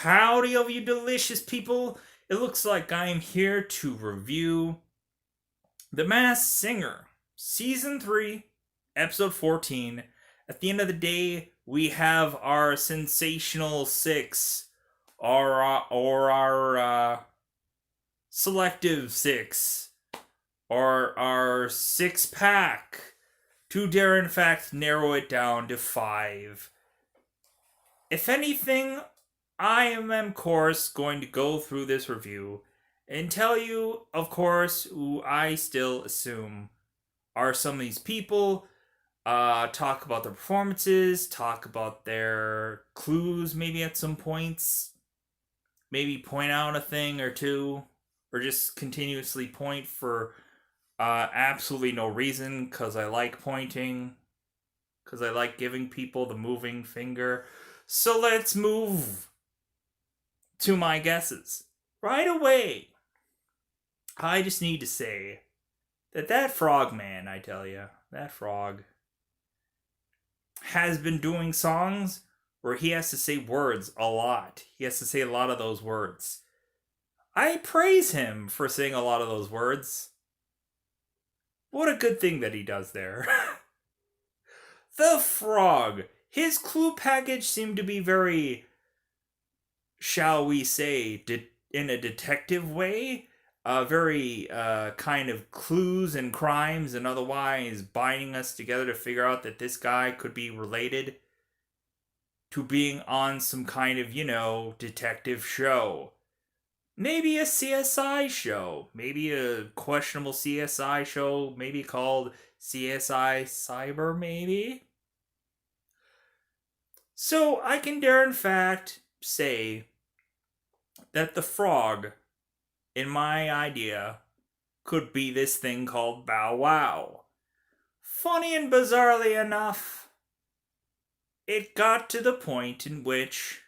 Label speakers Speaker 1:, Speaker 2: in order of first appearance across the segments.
Speaker 1: Howdy, of you delicious people. It looks like I am here to review The Masked Singer, Season 3, Episode 14. At the end of the day, we have our sensational six, or our selective six, or our six pack, to dare in fact narrow it down to five. If anything, I am, of course, going to go through this review and tell you, of course, who I still assume are some of these people. Talk about their performances, talk about their clues, maybe at some points, maybe point out a thing or two, or just continuously point for absolutely no reason because I like pointing, because I like giving people the moving finger. So let's move to my guesses. Right away, I just need to say that frog man, I tell you, that frog has been doing songs where he has to say words a lot. He has to say a lot of those words. I praise him for saying a lot of those words. What a good thing that he does there. The frog. His clue package seemed to be very, shall we say, in a detective way. Very kind of clues and crimes and otherwise binding us together to figure out that this guy could be related to being on some kind of, detective show. Maybe a CSI show. Maybe a questionable CSI show. Maybe called CSI Cyber, maybe? So I can dare in fact say that the frog, in my idea, could be this thing called Bow Wow. Funny and bizarrely enough, it got to the point in which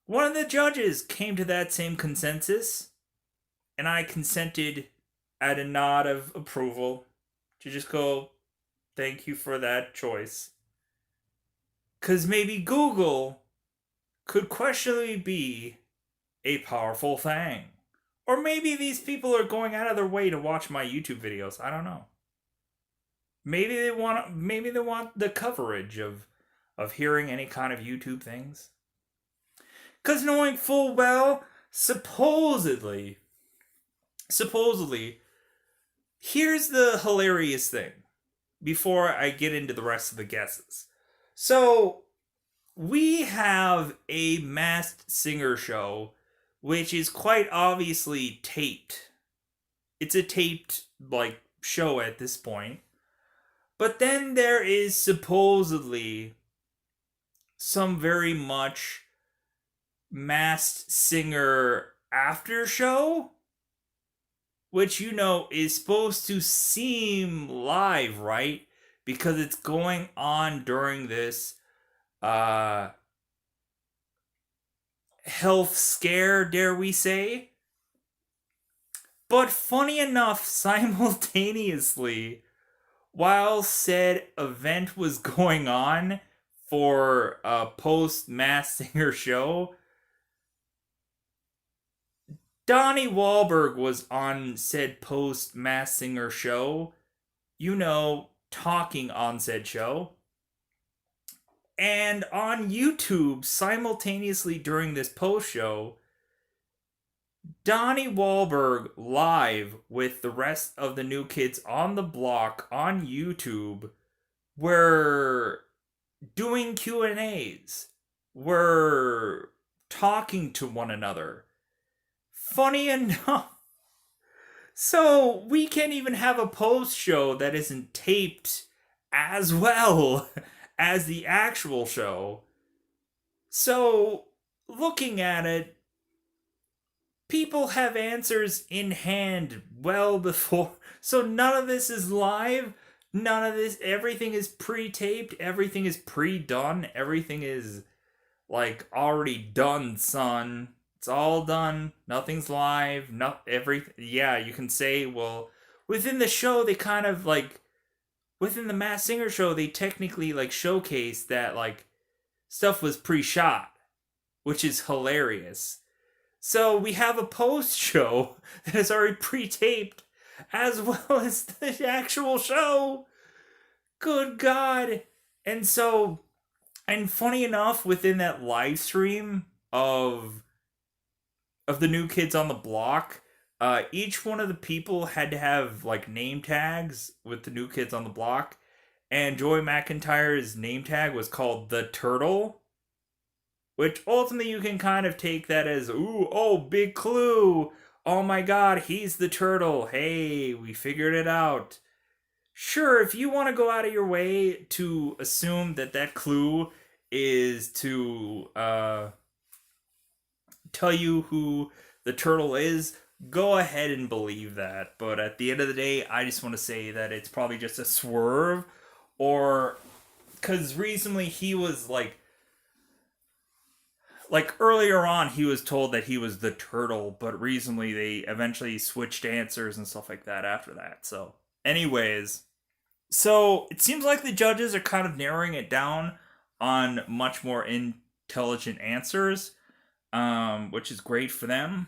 Speaker 1: one of the judges came to that same consensus, and I consented at a nod of approval to just go, thank you for that choice. Because maybe Google could questionably be a powerful thing. Or maybe these people are going out of their way to watch my YouTube videos. I don't know. Maybe they want the coverage of hearing any kind of YouTube things. Cause knowing full well, supposedly, here's the hilarious thing before I get into the rest of the guesses. So, we have a Masked Singer show which is quite obviously taped. It's a taped, show at this point. But then there is supposedly some very much Masked Singer after show, which, is supposed to seem live, right? Because it's going on during this, health scare, dare we say. But funny enough, simultaneously, while said event was going on for a post Masked Singer show, Donnie Wahlberg was on said post Masked Singer show, talking on said show. And on YouTube, simultaneously during this post show, Donnie Wahlberg live with the rest of the New Kids on the Block on YouTube were doing Q&As, were talking to one another. Funny enough. So we can't even have a post show that isn't taped as well as the actual show. So, looking at it, people have answers in hand well before. So, none of this is live. None of this, everything is pre taped. Everything is pre done. Everything is, already done, son. It's all done. Nothing's live. Yeah, you can say, well, within the show, they kind of, within the Masked Singer show, they technically showcase that stuff was pre-shot. which is hilarious. So we have a post show that is already pre-taped as well as the actual show. Good God. And so, and funny enough, within that live stream of the New Kids on the Block, each one of the people had to have like name tags with the New Kids on the Block, and Joey McIntyre's name tag was called the Turtle, which ultimately you can kind of take that as, ooh, oh, big clue. Oh my God, he's the Turtle. Hey, we figured it out. Sure, if you want to go out of your way to assume that that clue is to tell you who the turtle is, go ahead and believe that. But at the end of the day, I just want to say that it's probably just a swerve, or because recently he was like earlier on he was told that he was the turtle, but recently they eventually switched answers and stuff like that after that. So, anyways, so it seems like the judges are kind of narrowing it down on much more intelligent answers, which is great for them.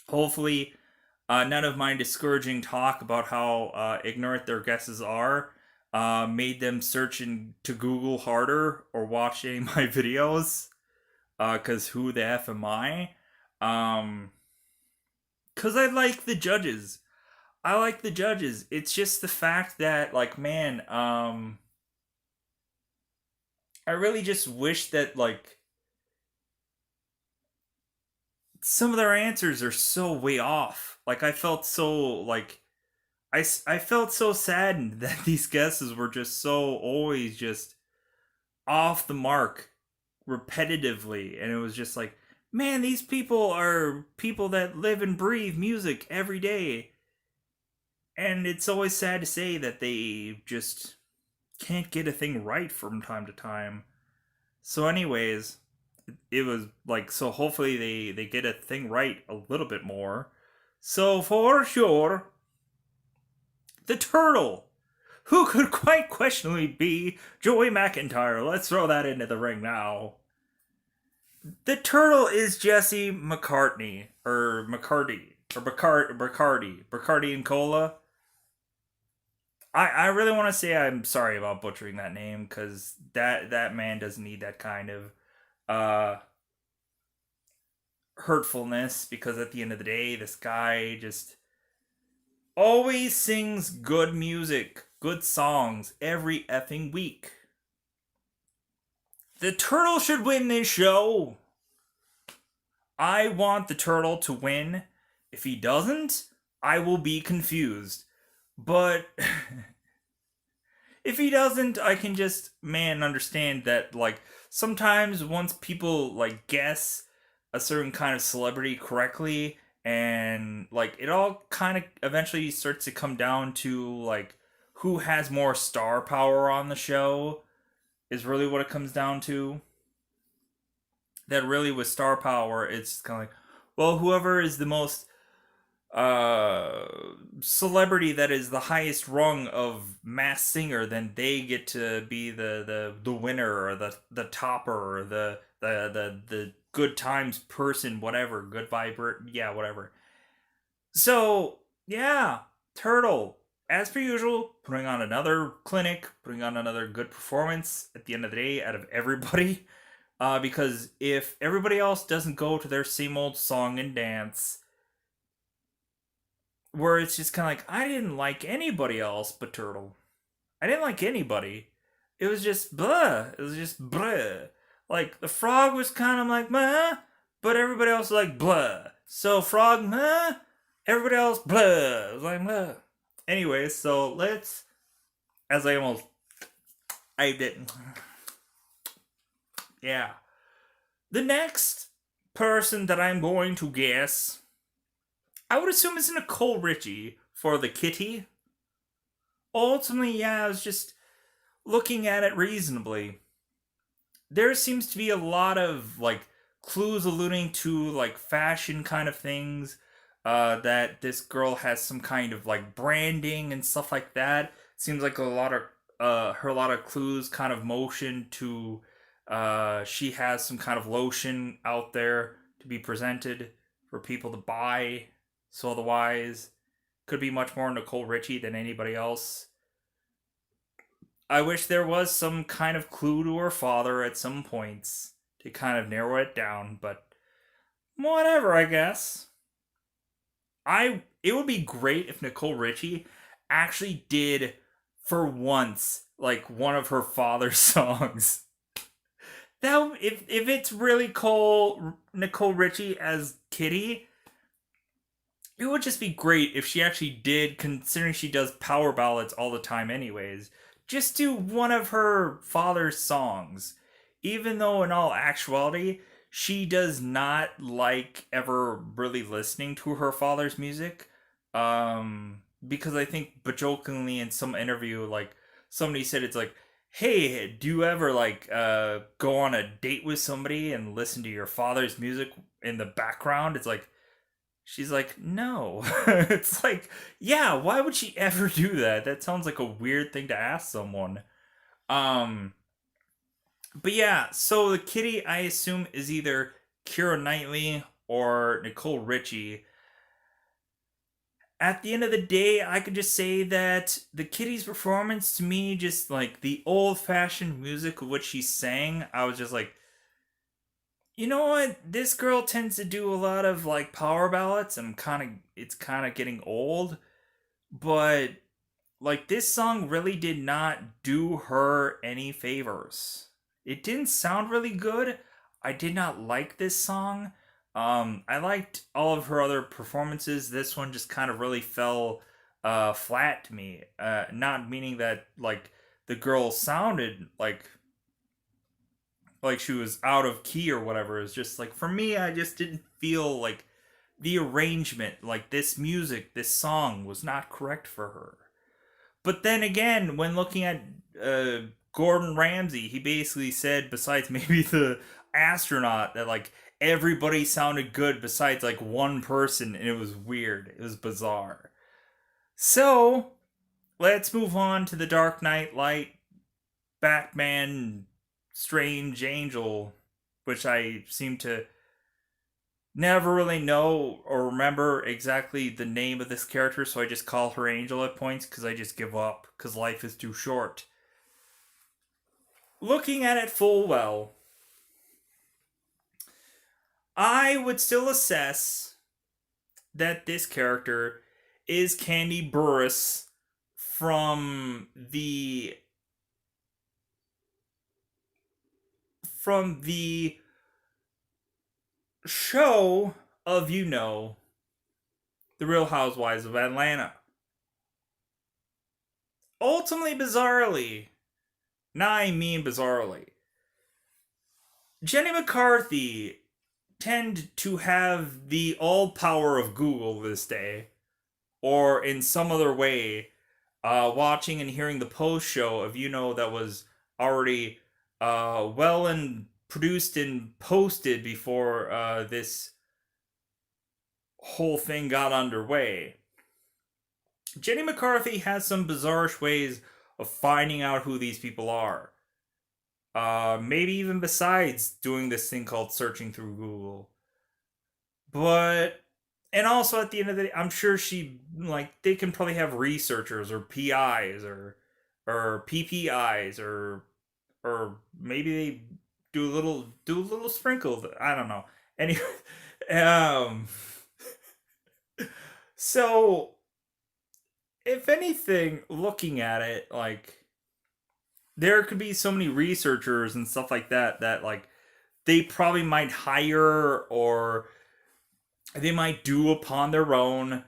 Speaker 1: Hopefully, none of my discouraging talk about how ignorant their guesses are made them search into Google harder or watch any of my videos. Because who the F am I? Because I like the judges. I like the judges. It's just the fact that, like, man, I really just wish that, like, some of their answers are so way off. Like, I felt so, like, I felt so saddened that these guesses were just so always just off the mark repetitively. And it was just like, man, these people are people that live and breathe music every day. And it's always sad to say that they just can't get a thing right from time to time. So, anyways, it was like, so hopefully they get a thing right a little bit more. So, for sure, the turtle, who could quite questionably be Joey McIntyre. Let's throw that into the ring now. The turtle is Jesse McCartney, or McCarty, or Bacardi and Cola. I really want to say I'm sorry about butchering that name, because that man doesn't need that kind of uh hurtfulness, because at the end of the day, this guy just always sings good music, good songs every effing week. The turtle should win this show. I want the turtle to win. If he doesn't, I will be confused. But if he doesn't, I can just, man, understand that, like, sometimes once people, like, guess a certain kind of celebrity correctly, and, like, it all kind of eventually starts to come down to, like, who has more star power on the show, is really what it comes down to. That really, with star power, it's kind of like, well, whoever is the most uh celebrity that is the highest rung of mass singer, then they get to be the winner, or the topper, or the good times person, whatever, good vibrant, yeah, whatever. So yeah, turtle, as per usual, putting on another clinic, putting on another good performance at the end of the day out of everybody. Because if everybody else doesn't go to their same old song and dance, where it's just kind of like, I didn't like anybody else but Turtle. I didn't like anybody. It was just blah. It was just blah. Like, the frog was kind of like meh, but everybody else was like blah. So frog meh, everybody else blah. It was like blah. Anyway, so let's, as I didn't. Yeah. The next person that I'm going to guess, I would assume is Nicole Richie for the kitty. Ultimately, yeah, I was just looking at it reasonably. There seems to be a lot of, like, clues alluding to, like, fashion kind of things. That this girl has some kind of, like, branding and stuff like that. Seems like a lot of clues kind of motion to She has some kind of lotion out there to be presented for people to buy. So otherwise, could be much more Nicole Richie than anybody else. I wish there was some kind of clue to her father at some points to kind of narrow it down, but whatever, I guess. It would be great if Nicole Richie actually did for once like one of her father's songs. That if it's really Nicole Richie as Kitty, it would just be great if she actually did, considering she does power ballads all the time anyways. Just do one of her father's songs. Even though in all actuality, she does not like ever really listening to her father's music. Because I think bejokingly in some interview, like somebody said it's like, hey, do you ever like go on a date with somebody and listen to your father's music in the background? It's like she's like, no. It's like, yeah, why would she ever do that? That sounds like a weird thing to ask someone. Um, but yeah, so the kitty I assume is either Kira Knightley or Nicole Richie. At the end of the day, I could just say that the kitty's performance to me, just like the old fashioned music of what she sang, I was just like, you know what? This girl tends to do a lot of like power ballads, and it's kind of getting old. But like this song really did not do her any favors. It didn't sound really good. I did not like this song. I liked all of her other performances. This one just kind of really fell flat to me. Not meaning that like the girl sounded like she was out of key or whatever. It's just like for me, I just didn't feel like the arrangement, like this music, this song was not correct for her. But then again, when looking at uh, Gordon Ramsay, he basically said, besides maybe the astronaut, that like everybody sounded good besides like one person, and it was weird. It was bizarre. So let's move on to the Dark Knight Light Batman Strange Angel, which I seem to never really know or remember exactly the name of this character, so I just call her Angel at points because I just give up because life is too short. Looking at it full well, I would still assess that this character is Candy Burris from the show of The Real Housewives of Atlanta. Ultimately, bizarrely, now I mean bizarrely, Jenny McCarthy tend to have the all power of Google this day, or in some other way, watching and hearing the post show of that was already well and produced and posted before this whole thing got underway. Jenny McCarthy has some bizarre ways of finding out who these people are. Maybe even besides doing this thing called searching through Google. But and also at the end of the day, I'm sure she like they can probably have researchers or PIs or PPIs or maybe they do a little sprinkle. I don't know. Anyway, um, so if anything, looking at it, like there could be so many researchers and stuff like that like they probably might hire or they might do upon their own.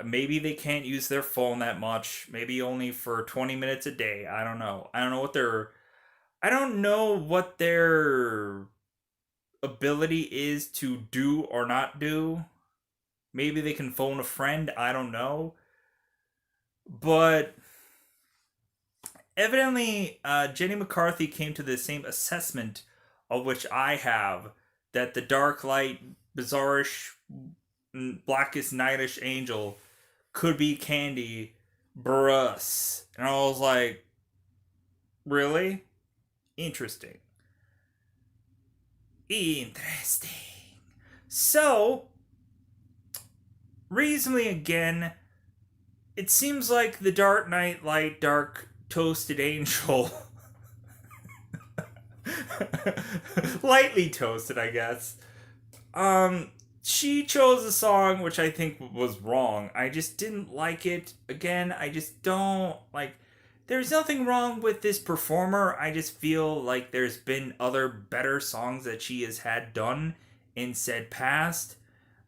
Speaker 1: Maybe they can't use their phone that much. Maybe only for 20 minutes a day. I don't know. I don't know what their ability is to do or not do. Maybe they can phone a friend. I don't know. But evidently, Jenny McCarthy came to the same assessment of which I have, that the dark light, bizarrish, blackest nightish angel could be Candy Burruss. And I was like, really? Interesting. Interesting. So, recently again, it seems like the Dark Knight Light Dark Toasted Angel. Lightly toasted, I guess. She chose a song which I think was wrong. I just didn't like it. Again, I just don't like. There's nothing wrong with this performer. I just feel like there's been other better songs that she has had done in said past.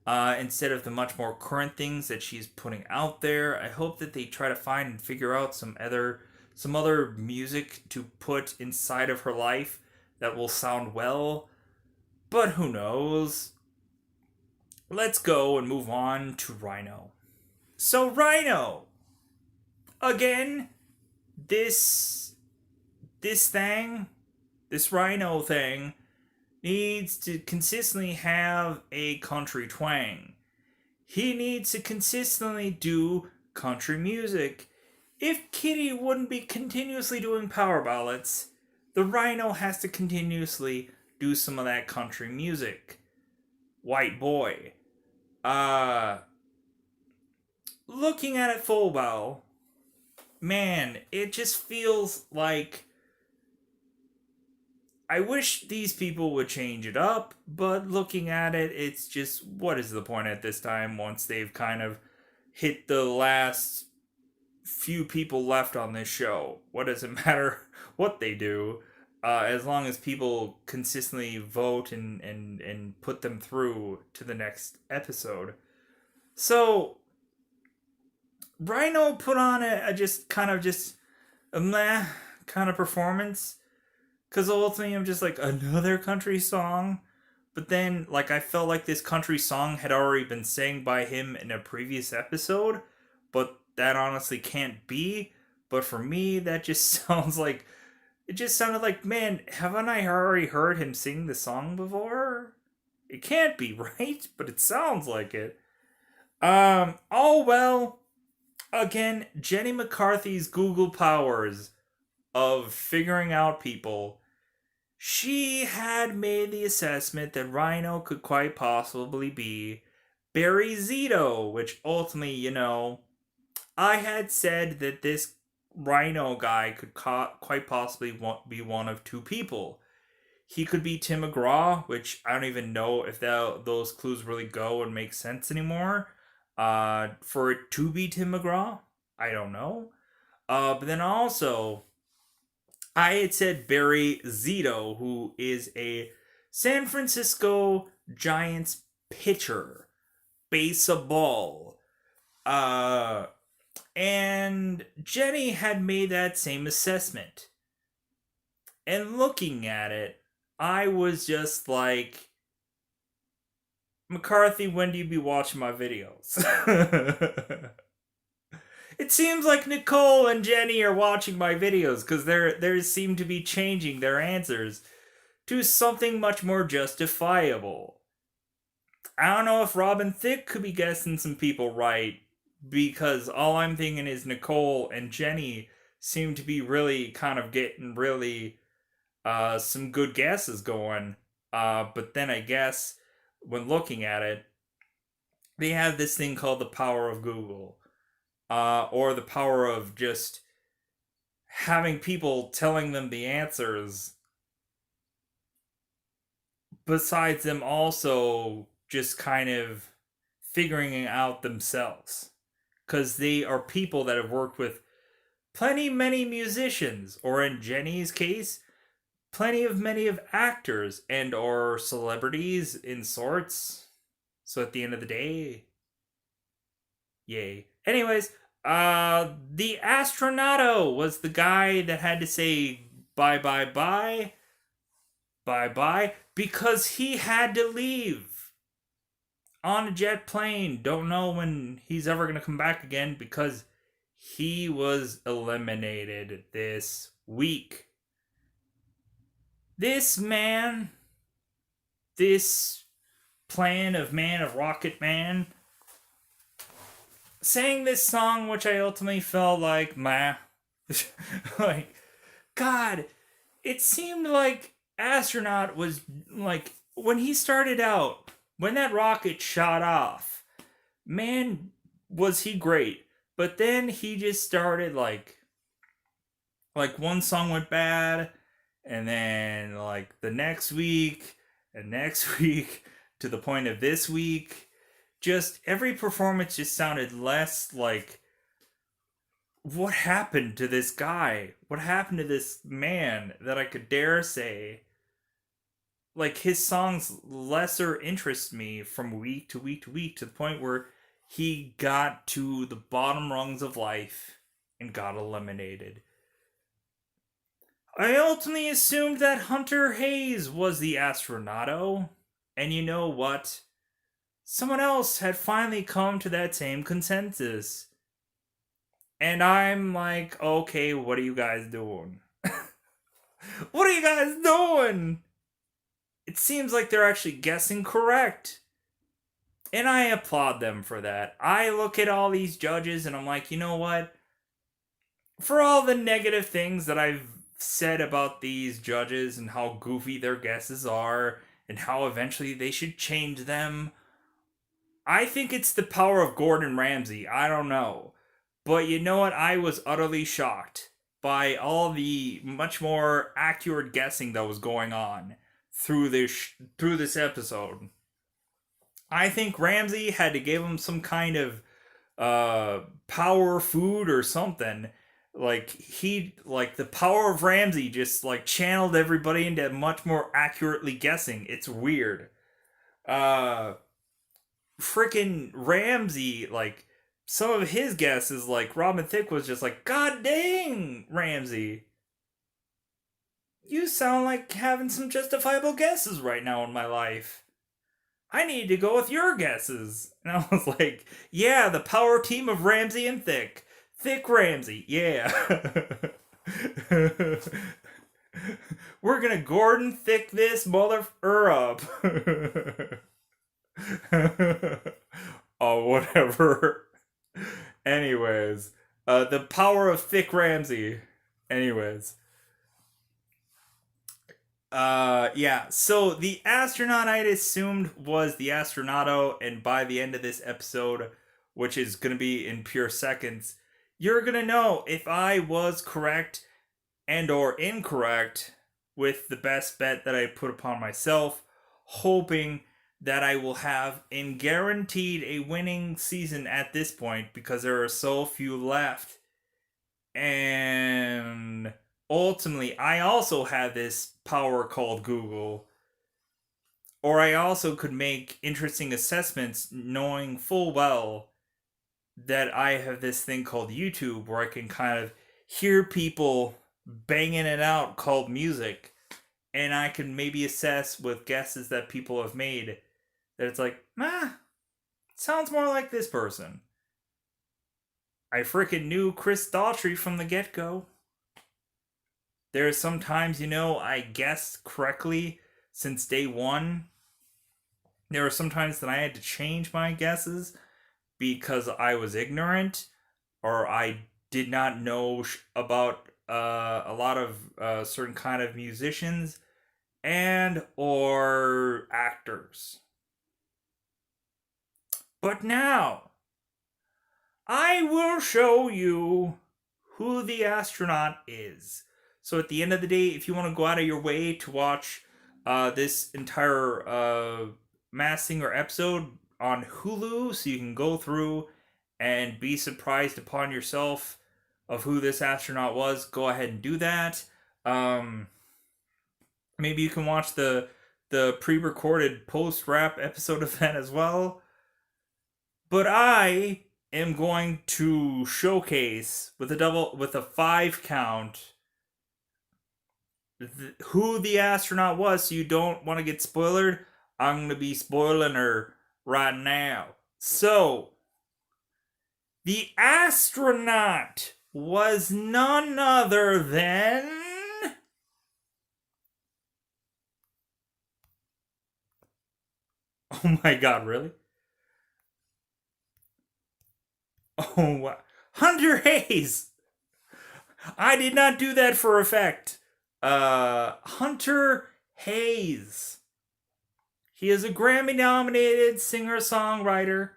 Speaker 1: Instead of the much more current things that she's putting out there. I hope that they try to find and figure out some other music to put inside of her life that will sound well. But who knows? Let's go and move on to Rhino. So Rhino, again, this Rhino thing needs to consistently have a country twang. He needs to consistently do country music. If Kitty wouldn't be continuously doing power ballads, the Rhino has to continuously do some of that country music. White boy. Looking at it full well, man, it just feels like I wish these people would change it up, but looking at it, it's just, what is the point at this time once they've kind of hit the last few people left on this show? What does it matter what they do? As long as people consistently vote and put them through to the next episode. So, Rhino put on a meh kind of performance. Because ultimately I'm just like, another country song? But then, like, I felt like this country song had already been sang by him in a previous episode. But that honestly can't be. But for me, that just sounds like... It just sounded like, man, haven't I already heard him sing the song before? It can't be, right? But it sounds like it. Oh well. Again, Jenny McCarthy's Google powers of figuring out people. She had made the assessment that Rhino could quite possibly be Barry Zito, which ultimately, I had said that this Rhino guy could quite possibly be one of two people. He could be Tim McGraw, which I don't even know if those clues really go and make sense anymore. For it to be Tim McGraw, I don't know. But then also, I had said Barry Zito, who is a San Francisco Giants pitcher, baseball. And Jenny had made that same assessment. And looking at it, I was just like, McCarthy, when do you be watching my videos? It seems like Nicole and Jenny are watching my videos because they seem to be changing their answers to something much more justifiable. I don't know if Robin Thicke could be guessing some people right, because all I'm thinking is Nicole and Jenny seem to be really kind of getting really some good guesses going. But then I guess when looking at it, they have this thing called the power of Google. Or the power of just having people telling them the answers, besides them also just kind of figuring it out themselves. Because they are people that have worked with many musicians, or in Jenny's case, many of actors and or celebrities in sorts. So at the end of the day, yay. Anyways, the Astronauto was the guy that had to say bye because he had to leave on a jet plane. Don't know when he's ever going to come back again because he was eliminated this week. This man, this plan of Rocket Man, sang this song, which I ultimately felt like, meh. like, God, it seemed like Astronaut was, like, when he started out, when that rocket shot off, man, was he great. But then he just started like one song went bad, and then like the next week and next week to the point of this week, just every performance just sounded less like what happened to this guy? What happened to this man that I could dare say? Like his songs lesser interest me from week to week to week to the point where he got to the bottom rungs of life and got eliminated. I ultimately assumed that Hunter Hayes was the astronauto, and you know what? Someone else had finally come to that same consensus. And I'm like, okay, what are you guys doing? What are you guys doing? It seems like they're actually guessing correct. And I applaud them for that. I look at all these judges and I'm like, you know what? For all the negative things that I've said about these judges and how goofy their guesses are and how eventually they should change them, I think it's the power of Gordon Ramsay. I don't know. But you know what? I was utterly shocked by all the much more accurate guessing that was going on through this episode. I think Ramsay had to give him some kind of power food or something. Like the power of Ramsay just like channeled everybody into much more accurately guessing. It's weird. Uh Freaking Ramsay, like some of his guesses, like Robin Thicke was just like, God dang, Ramsay. You sound like having some justifiable guesses right now in my life. I need to go with your guesses. And I was like, yeah, the power team of Ramsay and Thicke. Thicke Ramsay, yeah. We're gonna Gordon Thicke this mother up. Oh, whatever. Anyways, the power of Thicke Ramsay. Anyways, yeah. So the astronaut I assumed was the astronauto, and by the end of this episode, which is gonna be in pure seconds, you're gonna know if I was correct and or incorrect with the best bet that I put upon myself, hoping that I will have in guaranteed a winning season at this point because there are so few left. And ultimately, I also have this power called Google. Or I also could make interesting assessments knowing full well that I have this thing called YouTube where I can kind of hear people banging it out called music. And I can maybe assess with guesses that people have made that it's like, sounds more like this person. I freaking knew Chris Daughtry from the get go. There's sometimes, I guessed correctly since day one. There were sometimes that I had to change my guesses because I was ignorant or I did not know about a lot of certain kind of musicians and or actors. But now, I will show you who the astronaut is. So at the end of the day, if you want to go out of your way to watch this entire Masked Singer episode on Hulu, so you can go through and be surprised upon yourself of who this astronaut was, go ahead and do that. Maybe you can watch the pre-recorded post-rap episode of that as well. But I am going to showcase with a 5 count who the astronaut was, so you don't want to get spoiled. I'm going to be spoiling her right now. So, the astronaut was none other than... Oh my god, really? Oh, wow. Hunter Hayes! I did not do that for effect. Hunter Hayes. He is a Grammy nominated singer songwriter,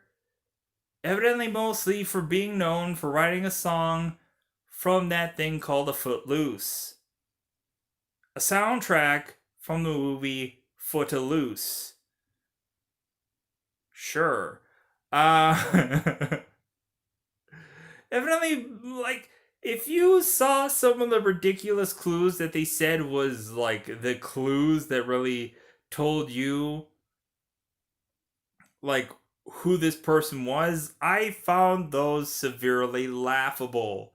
Speaker 1: evidently mostly for being known for writing a song from that thing called A Footloose, a soundtrack from the movie Footloose. Sure. Uh, evidently, like, if you saw some of the ridiculous clues that they said was like the clues that really told you like who this person was, I found those severely laughable.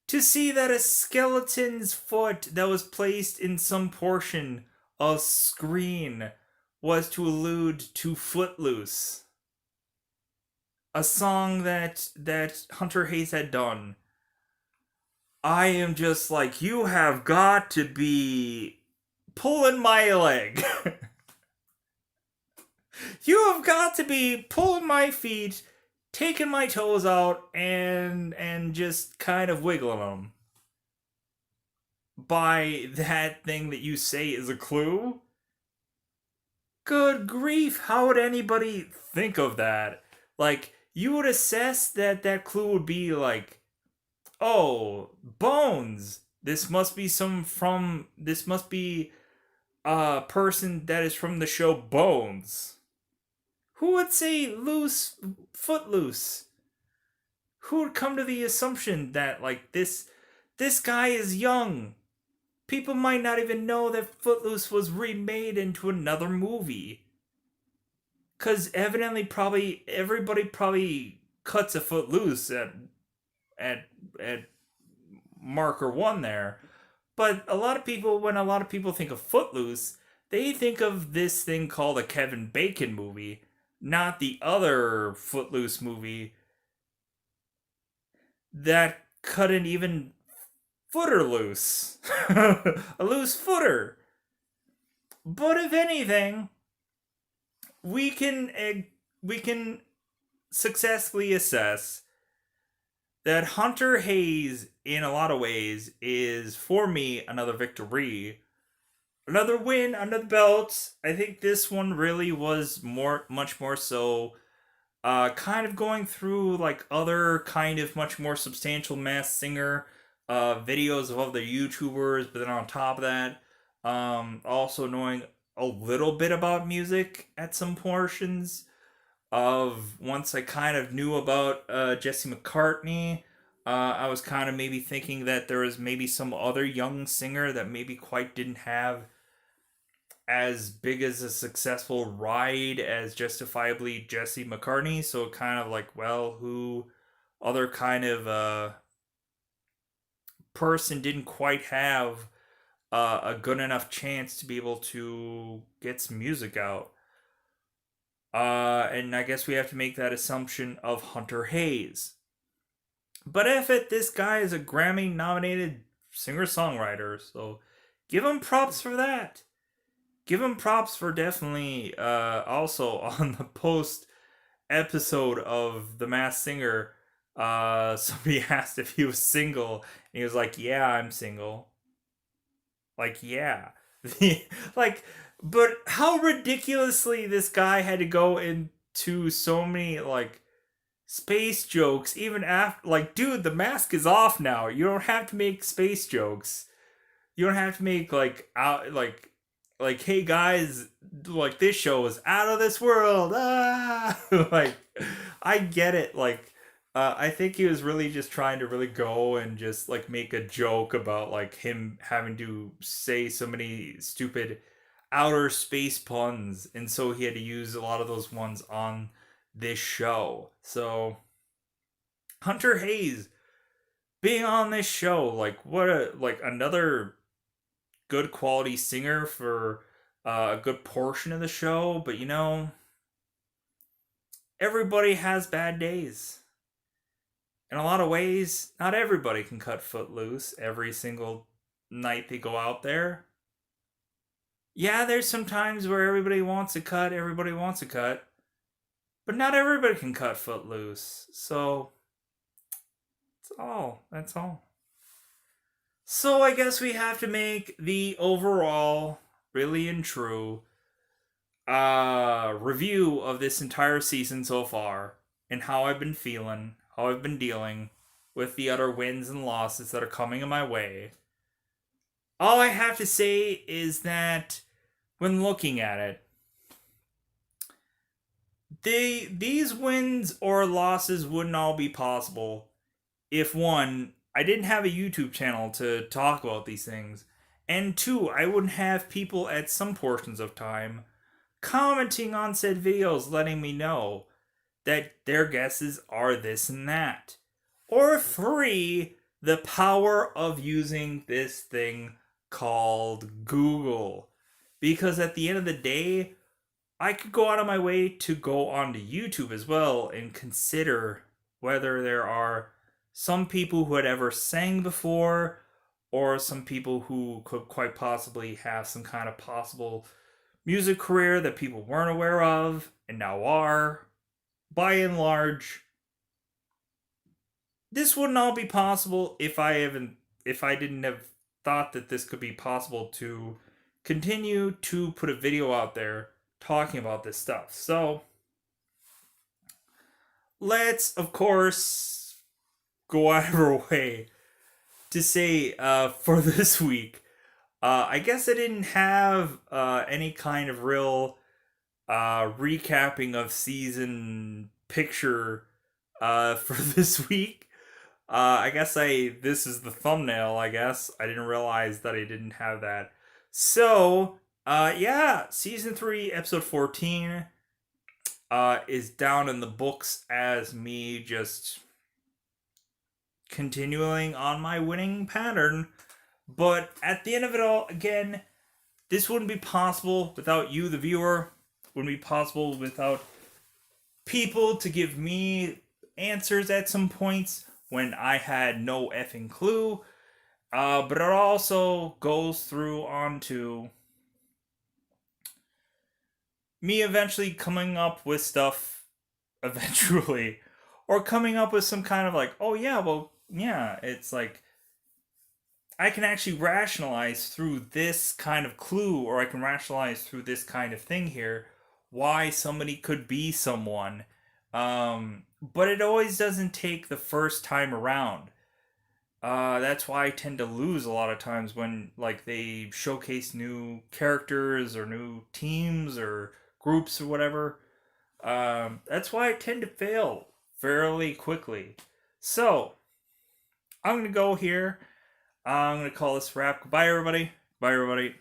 Speaker 1: To see that a skeleton's foot that was placed in some portion of screen was to allude to Footloose, a song that Hunter Hayes had done. I am just like, you have got to be pulling my leg. You have got to be pulling my feet, taking my toes out, and just kind of wiggling them. By that thing that you say is a clue? Good grief, how would anybody think of that? Like, you would assess that that clue would be like, oh, bones. This must be a person that is from the show Bones. Who would say loose, footloose? Who would come to the assumption that like this guy is young? People might not even know that Footloose was remade into another movie. Cause evidently probably everybody probably cuts a foot loose at at marker one there. But when a lot of people think of Footloose, they think of this thing called a Kevin Bacon movie, not the other Footloose movie that cut an even footer loose. A loose footer. But if anything, we can we can successfully assess that Hunter Hayes, in a lot of ways, is for me another victory, another win under the belt. I think this one really was much more so, kind of going through like other kind of much more substantial Masked Singer videos of other YouTubers, but then on top of that, also knowing a little bit about music at some portions of once I kind of knew about Jesse McCartney. I was kind of maybe thinking that there was maybe some other young singer that maybe quite didn't have as big as a successful ride as justifiably Jesse McCartney. So kind of like, well, who other kind of person didn't quite have a good enough chance to be able to get some music out. And I guess we have to make that assumption of Hunter Hayes. But if it, this guy is a Grammy nominated singer songwriter, so give him props for that. Give him props for definitely also on the post episode of The Masked Singer. Somebody asked if he was single, and he was like, "Yeah, I'm single." Like, yeah, like, but how ridiculously this guy had to go into so many like space jokes even after, like, dude, the mask is off now. You don't have to make space jokes. You don't have to make like out like hey guys, like this show is out of this world. Ah, like I get it. Like I think he was really just trying to really go and just like make a joke about like him having to say so many stupid outer space puns, and so he had to use a lot of those ones on this show. So Hunter Hayes being on this show, like what a like another good quality singer for a good portion of the show. But you know, everybody has bad days. In a lot of ways, not everybody can cut Footloose every single night they go out there. Yeah, there's some times where everybody wants a cut, but not everybody can cut Footloose. So, that's all. So, I guess we have to make the overall, really and true, review of this entire season so far and how I've been feeling, how I've been dealing with the other wins and losses that are coming in my way. All I have to say is that when looking at it, these wins or losses wouldn't all be possible if one, I didn't have a YouTube channel to talk about these things, and two, I wouldn't have people at some portions of time commenting on said videos letting me know that their guesses are this and that. Or three, the power of using this thing called Google. Because at the end of the day, I could go out of my way to go onto YouTube as well and consider whether there are some people who had ever sang before or some people who could quite possibly have some kind of possible music career that people weren't aware of and now are. By and large, this wouldn't all be possible if I didn't have thought that this could be possible to continue to put a video out there talking about this stuff. So let's of course go out of our way to say for this week, I guess I didn't have any kind of real recapping of season picture for this week. I guess this is the thumbnail. I guess I didn't realize that I didn't have that. So yeah, season 3, episode 14 is down in the books as me just continuing on my winning pattern. But at the end of it all, again, this wouldn't be possible without you, the viewer. Wouldn't be possible without people to give me answers at some points when I had no effing clue. But it also goes through onto me eventually coming up with stuff eventually. Or coming up with some kind of like, oh yeah, well, yeah, it's like I can actually rationalize through this kind of clue, or I can rationalize through this kind of thing here, why somebody could be someone. But it always doesn't take the first time around. That's why I tend to lose a lot of times when like they showcase new characters or new teams or groups or whatever. That's why I tend to fail fairly quickly. So I'm gonna go here. I'm gonna call this wrap. Goodbye, everybody. Bye, everybody.